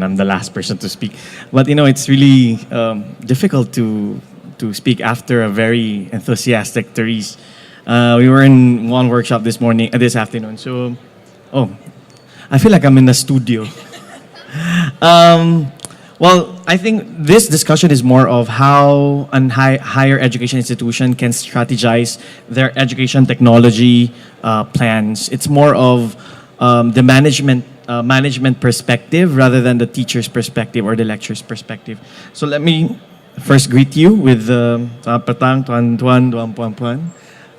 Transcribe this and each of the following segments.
I'm the last person to speak. But it's really difficult to speak after a very enthusiastic Therese. We were in one workshop this afternoon. So, I feel like I'm in a studio. Well, I think this discussion is more of how a higher education institution can strategize their education technology plans. It's more of the management perspective rather than the teacher's perspective or the lecturer's perspective. So let me first greet you with Patang, Tuan Tuan, Duan Puan Puan.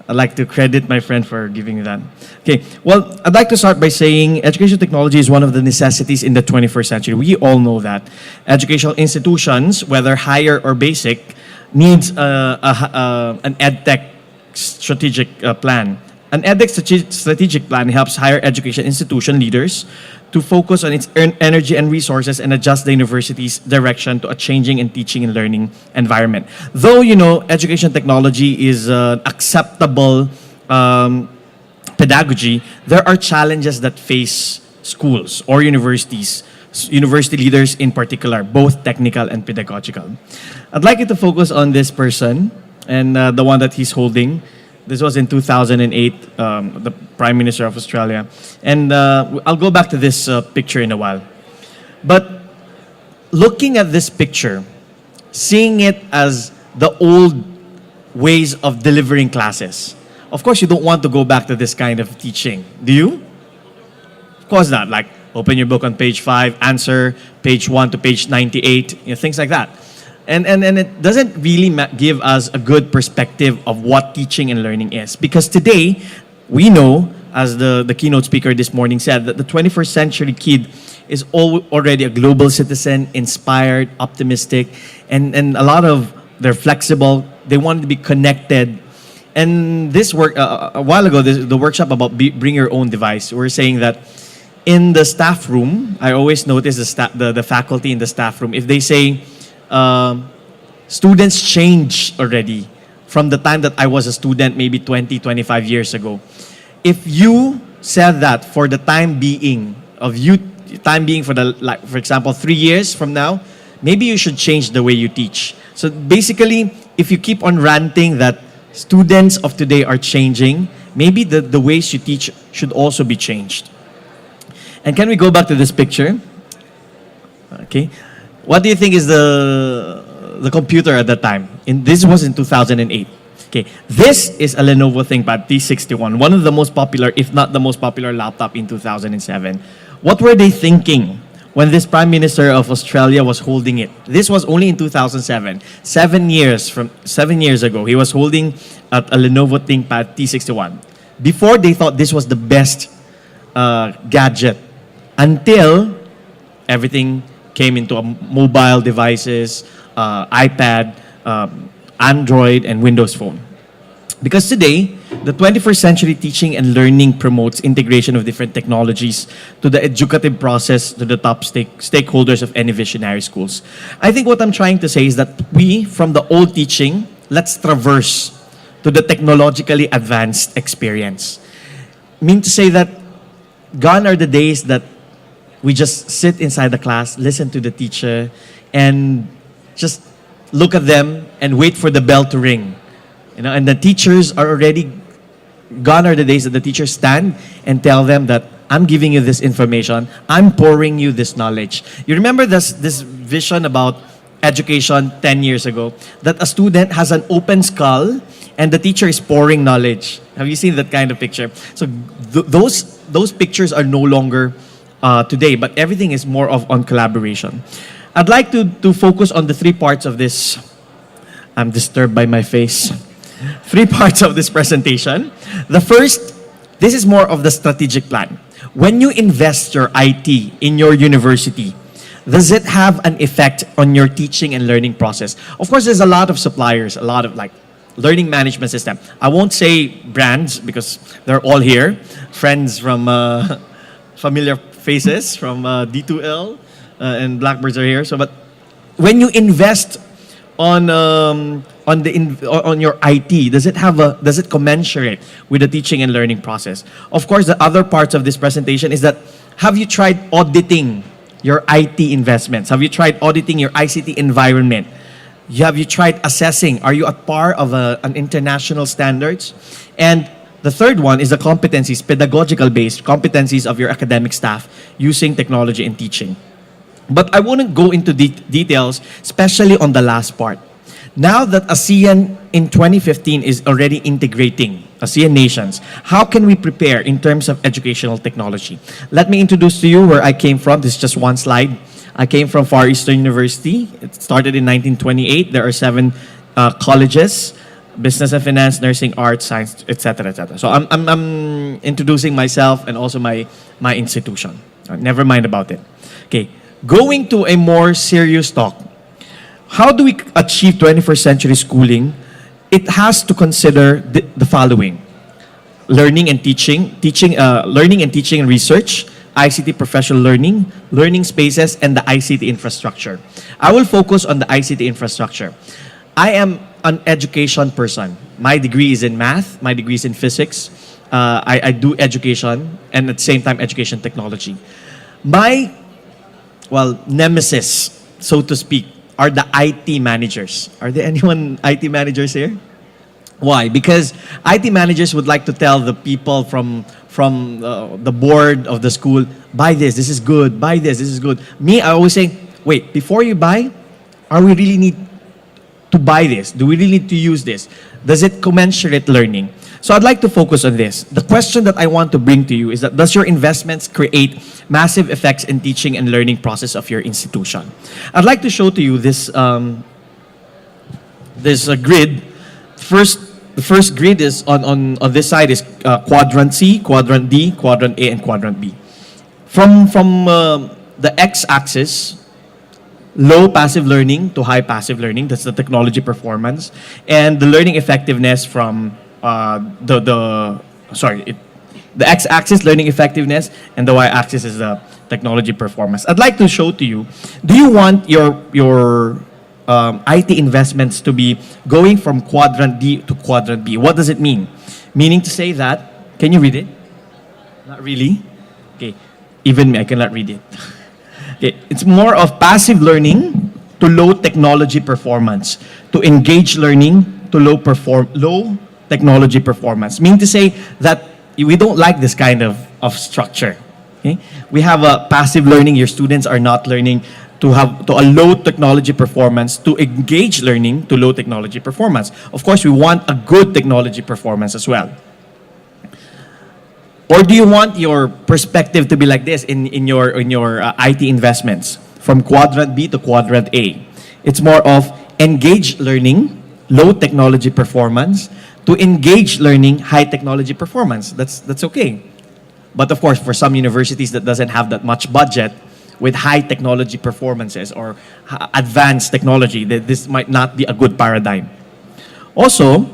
I'd like to credit my friend for giving me that. Okay, well, I'd like to start by saying education technology is one of the necessities in the 21st century. We all know that. Educational institutions, whether higher or basic, needs an EdTech strategic plan. An EdTech strategic plan helps higher education institution leaders to focus on its energy and resources and adjust the university's direction to a changing and teaching and learning environment. Though, education technology is acceptable pedagogy, there are challenges that face schools or universities, university leaders in particular, both technical and pedagogical. I'd like you to focus on this person and the one that he's holding. This was in 2008, the Prime Minister of Australia. And I'll go back to this picture in a while. But looking at this picture, seeing it as the old ways of delivering classes, of course you don't want to go back to this kind of teaching, do you? Of course not. Like, open your book on page 5, answer page 1 to page 98, things like that. And it doesn't really give us a good perspective of what teaching and learning is. Because today, we know, as the keynote speaker this morning said, that the 21st century kid is already a global citizen, inspired, optimistic, and a lot of, they're flexible, they want to be connected. And this work, a while ago, the workshop about bring your own device, we're saying that in the staff room, I always notice the faculty in the staff room, if they say, students change already from the time that I was a student maybe 20, 25 years ago. If you said that for the time being, for example, 3 years from now, maybe you should change the way you teach. So basically, if you keep on ranting that students of today are changing, maybe the ways you teach should also be changed. And can we go back to this picture? Okay. What do you think is the computer at that time? This was in 2008. Okay, this is a Lenovo ThinkPad T61, one of the most popular, if not the most popular laptop in 2007. What were they thinking when this Prime Minister of Australia was holding it? This was only in 2007. 7 years ago, he was holding a Lenovo ThinkPad T61. Before, they thought this was the best gadget until everything came into mobile devices, iPad, Android, and Windows Phone. Because today, the 21st century teaching and learning promotes integration of different technologies to the educative process to the top stakeholders of any visionary schools. I think what I'm trying to say is that we, from the old teaching, let's traverse to the technologically advanced experience. I mean to say that gone are the days that we just sit inside the class, listen to the teacher, and just look at them and wait for the bell to ring. And the teachers are already, gone are the days that the teachers stand and tell them that I'm giving you this information, I'm pouring you this knowledge. You remember this vision about education 10 years ago, that a student has an open skull and the teacher is pouring knowledge. Have you seen that kind of picture? So those pictures are no longer today, but everything is more on collaboration. I'd like to focus on the 3 parts of this. I'm disturbed by my face. 3 parts of this presentation. The first, this is more of the strategic plan. When you invest your IT in your university, does it have an effect on your teaching and learning process? Of course, there's a lot of suppliers, a lot of learning management system. I won't say brands because they're all here. Friends from familiar faces from D2L and Blackbirds are here. So, but when you invest on your IT, does it commensurate with the teaching and learning process? Of course, the other parts of this presentation is that have you tried auditing your IT investments? Have you tried auditing your ICT environment? Have you tried assessing? Are you at par of an international standards? And the third one is the competencies, pedagogical based competencies of your academic staff using technology in teaching. But I wouldn't go into details, especially on the last part. Now that ASEAN in 2015 is already integrating ASEAN nations, how can we prepare in terms of educational technology? Let me introduce to you where I came from. This is just one slide. I came from Far Eastern University. It started in 1928. There are 7 colleges: business and finance, nursing, arts, science, etc., etc. So I'm introducing myself and also my institution. Never mind about it. Okay, going to a more serious talk. How do we achieve 21st century schooling? It has to consider the following: learning and teaching, learning and teaching and research, ICT professional learning, learning spaces, and the ICT infrastructure. I will focus on the ICT infrastructure. I am an education person. My degree is in math, my degree is in physics. I do education and at the same time education technology. My, nemesis, so to speak, are the IT managers. Are there anyone IT managers here? Why? Because IT managers would like to tell the people from the board of the school, buy this is good, buy this is good. Me, I always say, wait, before you buy, are we really need to buy this? Do we really need to use this? Does it commensurate learning? So I'd like to focus on this. The question that I want to bring to you is that, does your investments create massive effects in teaching and learning process of your institution? I'd like to show to you this, this grid. The first grid is on this side is quadrant C, quadrant D, quadrant A, and quadrant B. From the x-axis, low passive learning to high passive learning, that's the technology performance, and the learning effectiveness from the x-axis, learning effectiveness, and the y-axis is the technology performance. I'd like to show to you, do you want your IT investments to be going from quadrant D to quadrant B? What does it mean? Meaning to say that, can you read it? Not really? Okay, even me, I cannot read it. Okay, it's more of passive learning to low technology performance, to engage learning to low technology performance. Meaning to say that we don't like this kind of structure. Okay? We have a passive learning, your students are not learning to a low technology performance, to engage learning to low technology performance. Of course, we want a good technology performance as well. Or do you want your perspective to be like this in your IT investments, from quadrant B to quadrant A? It's more of engage learning, low technology performance, to engage learning, high technology performance. That's okay. But of course, for some universities that doesn't have that much budget, with high technology performances or advanced technology, that this might not be a good paradigm. Also,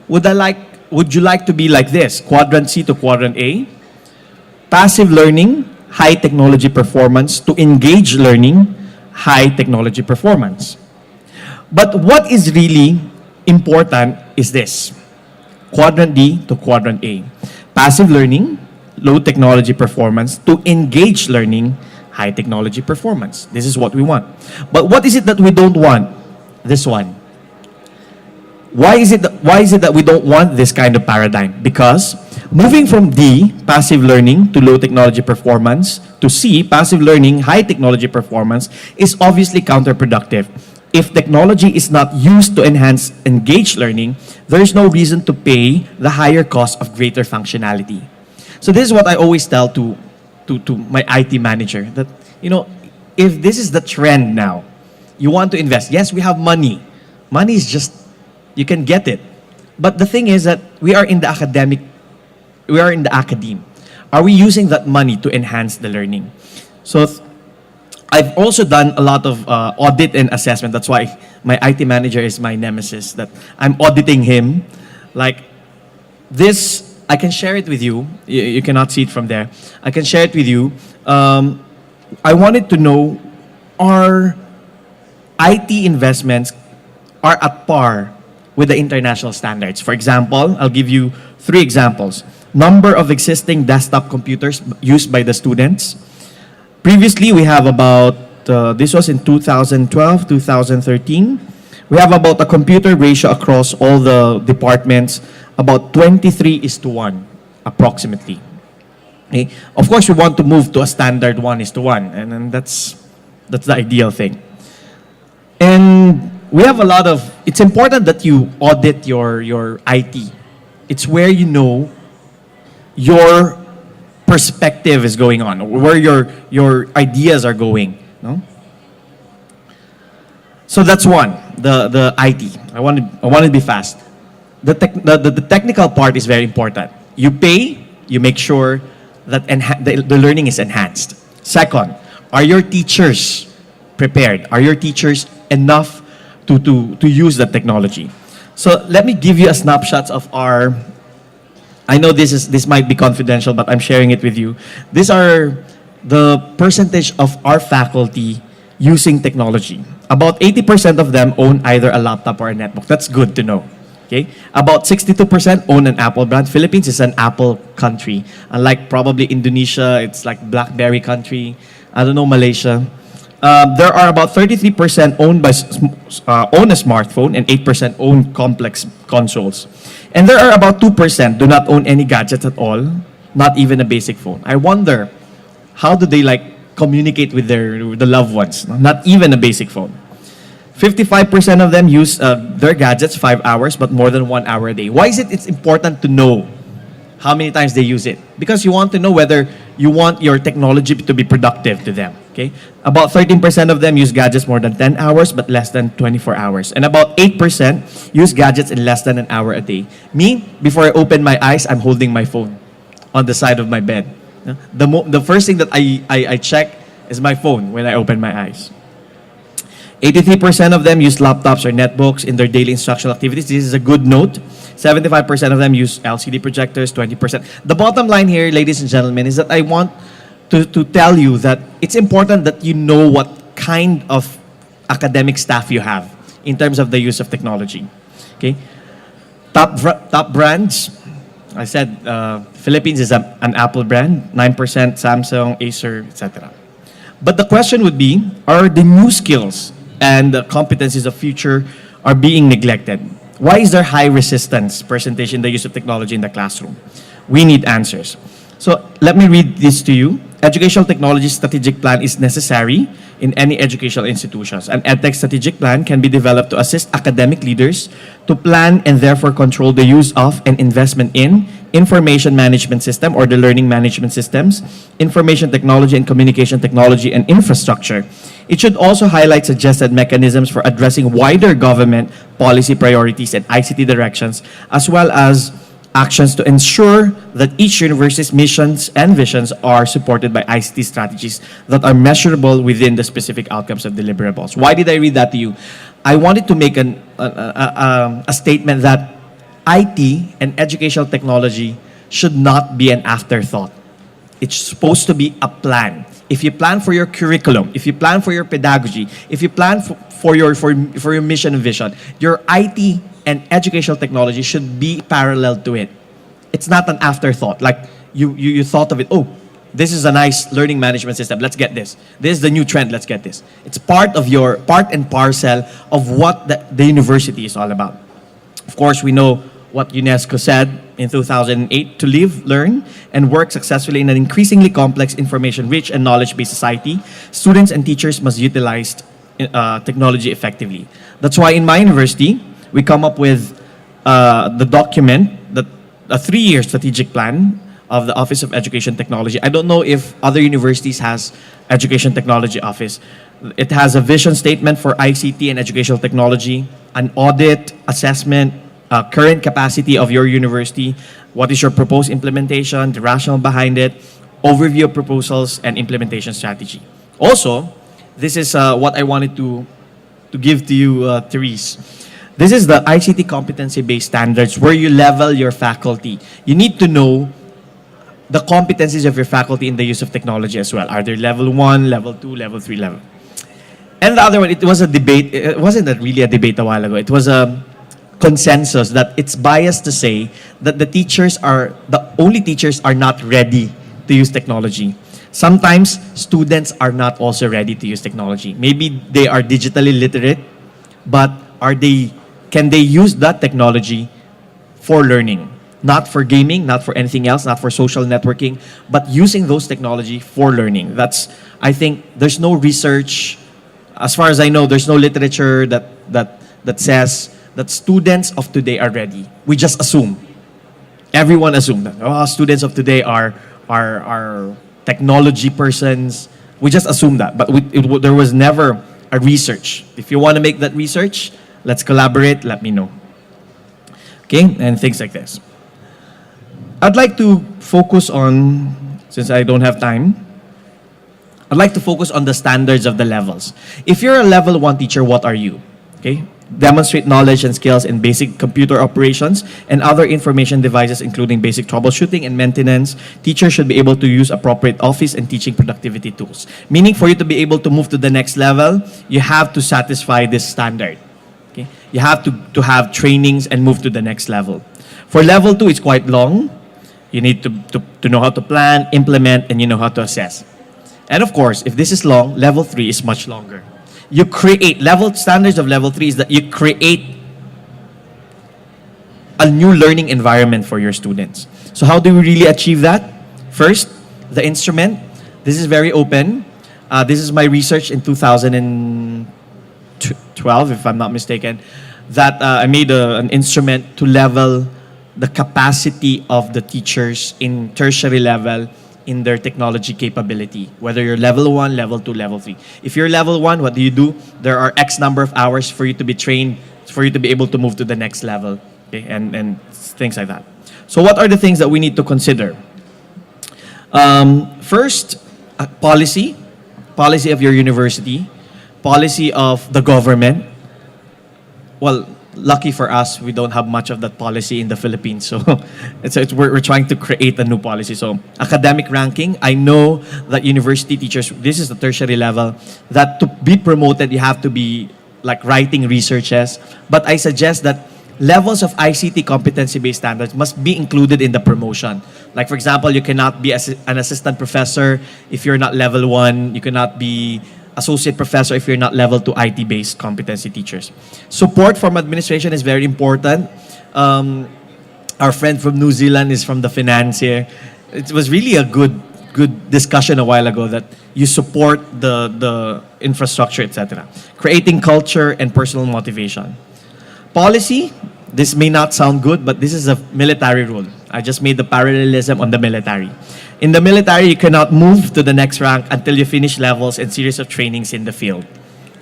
would you like to be like this? Quadrant C to quadrant A. Passive learning, high technology performance, to engage learning, high technology performance. But what is really important is this. Quadrant D to quadrant A. Passive learning, low technology performance, to engage learning, high technology performance. This is what we want. But what is it that we don't want? This one. Why is it that we don't want this kind of paradigm? Because moving from D, passive learning, to low technology performance, to C, passive learning, high technology performance, is obviously counterproductive. If technology is not used to enhance engaged learning, there is no reason to pay the higher cost of greater functionality. So this is what I always tell to my IT manager, that, if this is the trend now, you want to invest. Yes, we have money. Money is just, you can get it. But the thing is that we are in the academe. Are we using that money to enhance the learning? So I've also done a lot of audit and assessment. That's why my IT manager is my nemesis, that I'm auditing him. Like this, I can share it with you. You cannot see it from there. I can share it with you. I wanted to know, are IT investments are at par with the international standards? For example, I'll give you 3 examples. Number of existing desktop computers used by the students, Previously, we have about, this was in 2012, 2013, we have about a computer ratio across all the departments, about 23:1, approximately. Okay? Of course, we want to move to a standard 1:1, and then that's the ideal thing. And we have a lot of, it's important that you audit your IT. It's where you know your perspective is going on, where your ideas are going. No? So that's one, the IT. I want to be fast. The technical part is very important. You pay, you make sure that the learning is enhanced. Second, are your teachers prepared? Are your teachers enough to use the technology? So let me give you a snapshot of our, I know this might be confidential, but I'm sharing it with you. These are the percentage of our faculty using technology. About 80% of them own either a laptop or a netbook. That's good to know. Okay? About 62% own an Apple brand. Philippines is an Apple country. Unlike probably Indonesia, it's like BlackBerry country. I don't know, Malaysia. There are about 33% own a smartphone and 8% own complex consoles. And there are about 2% do not own any gadgets at all, not even a basic phone. I wonder, how do they communicate with the loved ones? Not even a basic phone. 55% of them use their gadgets 5 hours, but more than 1 hour a day. Why is it's important to know how many times they use it? Because you want to know whether you want your technology to be productive to them. Okay? About 13% of them use gadgets more than 10 hours, but less than 24 hours. And about 8% use gadgets in less than an hour a day. Me, before I open my eyes, I'm holding my phone on the side of my bed. The first thing that I check is my phone when I open my eyes. 83% of them use laptops or netbooks in their daily instructional activities. This is a good note. 75% of them use LCD projectors, 20%. The bottom line here, ladies and gentlemen, is that I want to tell you that it's important that you know what kind of academic staff you have in terms of the use of technology. Okay? Top brands, I said Philippines is an Apple brand, 9% Samsung, Acer, etc. But the question would be, are the new skills and the competencies of future are being neglected? Why is there high resistance percentage in the use of technology in the classroom? We need answers. So let me read this to you. Educational Technology Strategic Plan is necessary in any educational institutions. An EdTech strategic plan can be developed to assist academic leaders to plan and therefore control the use of and investment in information management system or the learning management systems, information technology and communication technology and infrastructure. It should also highlight suggested mechanisms for addressing wider government policy priorities and ICT directions, as well as actions to ensure that each university's missions and visions are supported by ICT strategies that are measurable within the specific outcomes of deliverables. Why did I read that to you? I wanted to make a statement that IT and educational technology should not be an afterthought. It's supposed to be a plan. If you plan for your curriculum, if you plan for your pedagogy, if you plan for your mission and vision, your IT and educational technology should be parallel to it. It's not an afterthought. Like you thought of it, oh, this is a nice learning management system, let's get this. This is the new trend, let's get this. It's part and parcel of what the university is all about. Of course, we know what UNESCO said in 2008, to live, learn, and work successfully in an increasingly complex, information-rich, and knowledge-based society, students and teachers must utilize technology effectively. That's why in my university, we come up with the document, a 3-year strategic plan of the Office of Education Technology. I don't know if other universities has Education Technology Office. It has a vision statement for ICT and educational technology, an audit, assessment, current capacity of your university, what is your proposed implementation, the rationale behind it, overview of proposals, and implementation strategy. Also, this is what I wanted to give to you, Therese. This is the ICT Competency-Based Standards, where you level your faculty. You need to know the competencies of your faculty in the use of technology as well. Are there level 1, level 2, level 3, level? And the other one, it was a debate. It wasn't really a debate a while ago. It was a consensus that it's biased to say that the only teachers are not ready to use technology. Sometimes students are not also ready to use technology. Maybe they are digitally literate, but can they use that technology for learning? Not for gaming, not for anything else, not for social networking, but using those technology for learning. I think there's no research, as far as I know, there's no literature that says that students of today are ready. We just assume. Everyone assumes that students of today are technology persons. We just assume that, but there was never a research. If you want to make that research, let's collaborate. Let me know. Okay, and things like this. I'd like to focus on, since I don't have time, I'd like to focus on the standards of the levels. If you're a level 1 teacher, what are you? Okay? Demonstrate knowledge and skills in basic computer operations and other information devices, including basic troubleshooting and maintenance. Teachers should be able to use appropriate office and teaching productivity tools. Meaning, for you to be able to move to the next level, you have to satisfy this standard. Okay? You have to have trainings and move to the next level. For level 2, it's quite long. You need to know how to plan, implement, and you know how to assess. And of course, if this is long, level 3 is much longer. You create, standards of level 3 is that you create a new learning environment for your students. So how do we really achieve that? First, the instrument. This is very open. This is my research in 2012, if I'm not mistaken, that I made an instrument to level the capacity of the teachers in tertiary level in their technology capability, whether you're level 1, level 2, level 3. If you're level 1, what do? There are X number of hours for you to be trained, for you to be able to move to the next level, okay? And things like that. So what are the things that we need to consider? First, policy of your university, policy of the government. Well, lucky for us, we don't have much of that policy in the Philippines. So we're trying to create a new policy. So academic ranking, I know that university teachers, this is the tertiary level, that to be promoted, you have to be like writing researches. But I suggest that levels of ICT competency-based standards must be included in the promotion. Like for example, you cannot be an assistant professor if you're not level 1. You cannot be associate professor if you're not level 2 IT-based competency teachers. Support from administration is very important. Our friend from New Zealand is from the finance here. It was really a good discussion a while ago that you support the infrastructure, etc. Creating culture and personal motivation. Policy, this may not sound good, but this is a military rule. I just made the parallelism on the military. In the military, you cannot move to the next rank until you finish levels and series of trainings in the field.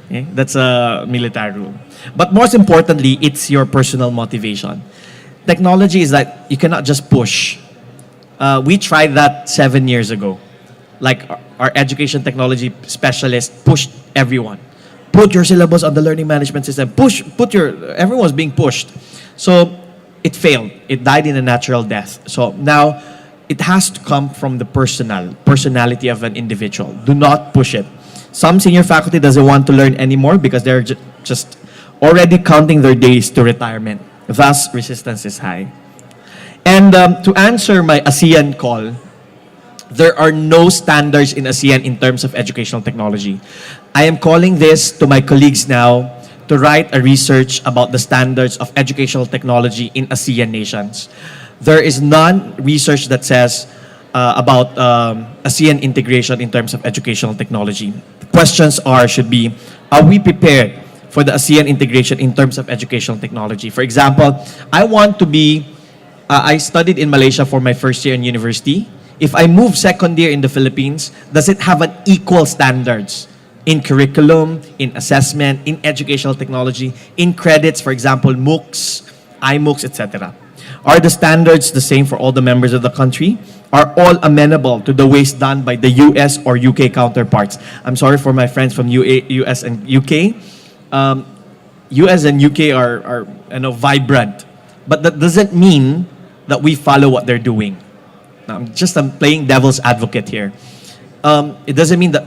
Okay? That's a military rule. But most importantly, it's your personal motivation. Technology is that you cannot just push. We tried that 7 years ago. Like our education technology specialist pushed everyone. Put your syllabus on the learning management system. Everyone was being pushed. So it failed. It died in a natural death. So now, it has to come from the personality of an individual. Do not push it. Some senior faculty doesn't want to learn anymore because they're just already counting their days to retirement. Thus, resistance is high. And to answer my ASEAN call, there are no standards in ASEAN in terms of educational technology. I am calling this to my colleagues now to write a research about the standards of educational technology in ASEAN nations. There is none research that says about ASEAN integration in terms of educational technology. The questions should be, are we prepared for the ASEAN integration in terms of educational technology? For example, I studied in Malaysia for my first year in university. If I move second year in the Philippines, does it have an equal standards in curriculum, in assessment, in educational technology, in credits, for example, MOOCs, iMOOCs, etc.? Are the standards the same for all the members of the country? Are all amenable to the ways done by the US or UK counterparts? I'm sorry for my friends from US and UK. US and UK are vibrant, but that doesn't mean that we follow what they're doing. Now, I'm playing devil's advocate here. It doesn't mean that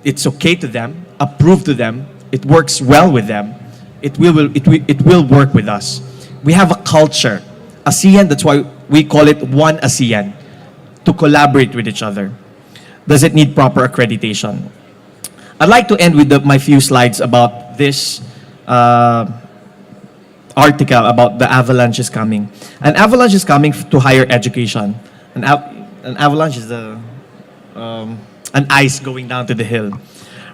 it's okay to them, approved to them, it works well with them. It will work with us. We have a culture. ASEAN, that's why we call it one ASEAN, to collaborate with each other. Does it need proper accreditation? I'd like to end with my few slides about this article about the avalanche is coming. An avalanche is coming to higher education. An avalanche is an ice going down to the hill.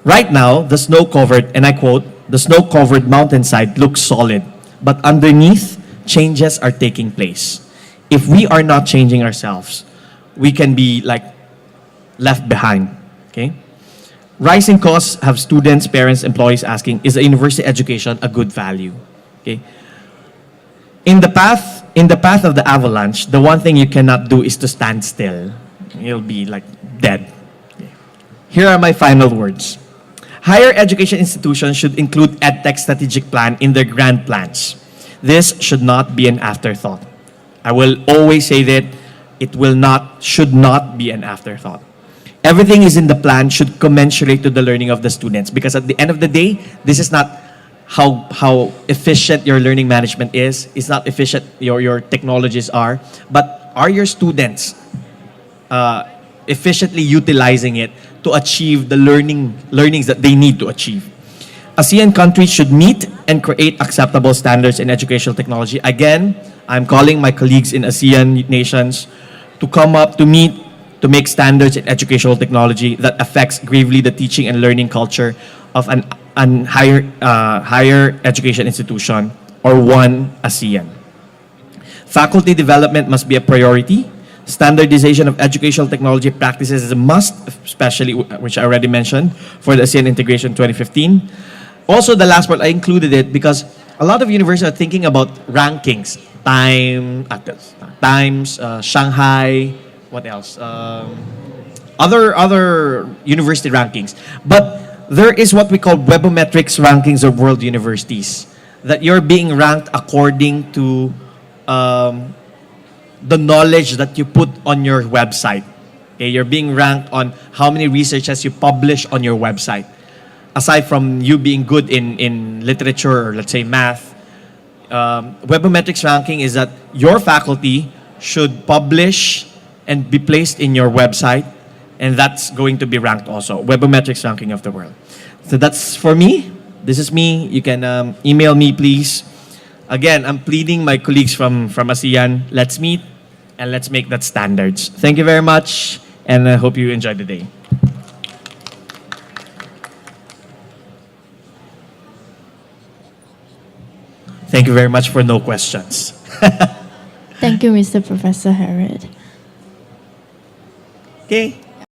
Right now, the snow-covered, and I quote, the snow-covered mountainside looks solid, but underneath, changes are taking place. If we are not changing ourselves, we can be like left behind, okay? Rising costs have students, parents, employees asking, is a university education a good value? Okay. In the path of the avalanche, the one thing you cannot do is to stand still. You'll be like dead. Okay. Here are my final words. Higher education institutions should include EdTech strategic plan in their grand plans. This should not be an afterthought. I will always say that should not be an afterthought. Everything is in the plan should commensurate to the learning of the students, because at the end of the day, this is not how efficient your learning management is. It's not efficient your technologies are, but are your students efficiently utilizing it to achieve the learnings that they need to achieve? ASEAN countries should meet and create acceptable standards in educational technology. Again, I'm calling my colleagues in ASEAN nations to come up to meet to make standards in educational technology that affects gravely the teaching and learning culture of an higher education institution or one ASEAN. Faculty development must be a priority. Standardization of educational technology practices is a must, especially, which I already mentioned, for the ASEAN Integration 2015. Also, the last part, I included it because a lot of universities are thinking about rankings. Times, Shanghai, what else? Other university rankings. But there is what we call webometrics rankings of world universities, that you're being ranked according to the knowledge that you put on your website. Okay, you're being ranked on how many researches you publish on your website. Aside from you being good in literature or let's say math, webometrics ranking is that your faculty should publish and be placed in your website, and that's going to be ranked also. Webometrics ranking of the world. So that's for me. This is me. You can email me, please. Again, I'm pleading my colleagues from ASEAN. Let's meet and let's make that standards. Thank you very much, and I hope you enjoy the day. Thank you very much for no questions. Thank you, Mr. Professor Herod. Okay.